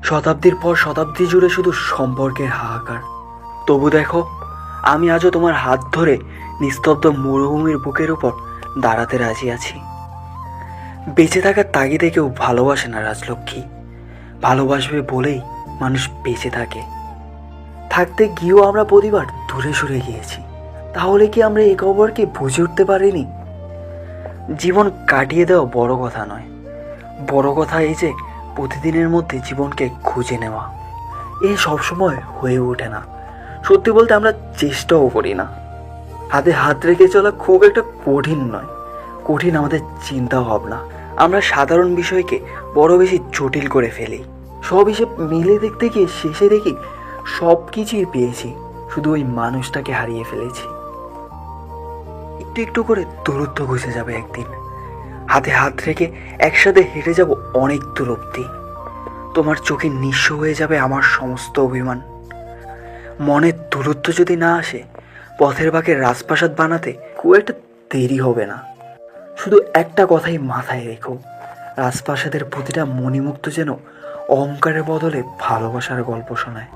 শতাব্দীর পর শতাব্দী জুড়ে শুধু সম্পর্কের হাহাকার। তবু দেখো, আমি আজও তোমার হাত ধরে নিস্তব্ধ মরুভূমির বুকের উপর দাঁড়াতে রাজি আছি। বেঁচে থাকার তাগিদে কেউ ভালোবাসে না রাজলক্ষ্মী, ভালোবাসবে বলেই মানুষ বেঁচে থাকে। থাকতে গিয়েও আমরা প্রতিবার দূরে সরে গিয়েছি। তাহলে কি আমরা এই খবরকে বুঝে উঠতে পারিনি? জীবন কাটিয়ে দেওয়া বড় কথা নয়, বড় কথা এই যে প্রতিদিনের মধ্যে জীবনকে খুঁজে নেওয়া। এই সবসময় হয়ে ওঠে না। সত্যি বলতে আমরা চেষ্টাও করি না। হাতে হাত রেখে চলা খুব একটা কঠিন নয়, কঠিন আমাদের চিন্তা ভাবনা। আমরা সাধারণ বিষয়কে বড় বেশি জটিল করে ফেলি। সব হিসেব মিলে দেখতে গিয়ে শেষে দেখি সব কিছুই পেয়েছি, শুধু ওই মানুষটাকে হারিয়ে ফেলেছি। একটু একটু করে দূরত্ব ঘুষে যাবে একদিন। হাতে হাত রেখে একসাথে হেঁটে যাব অনেক দূর অব্দি। তোমার চোখে নিঃস্ব হয়ে যাবে আমার সমস্ত অভিমান। মনের দূরত্ব যদি না আসে, পথের বাঁকে রাজপ্রাসাদ বানাতে খুব একটা দেরি হবে না। শুধু একটা কথাই মাথায় রেখো, রাজপ্রাসাদের প্রতিটা মণিমুক্ত যেন অহংকারের বদলে ভালোবাসার গল্প শোনায়।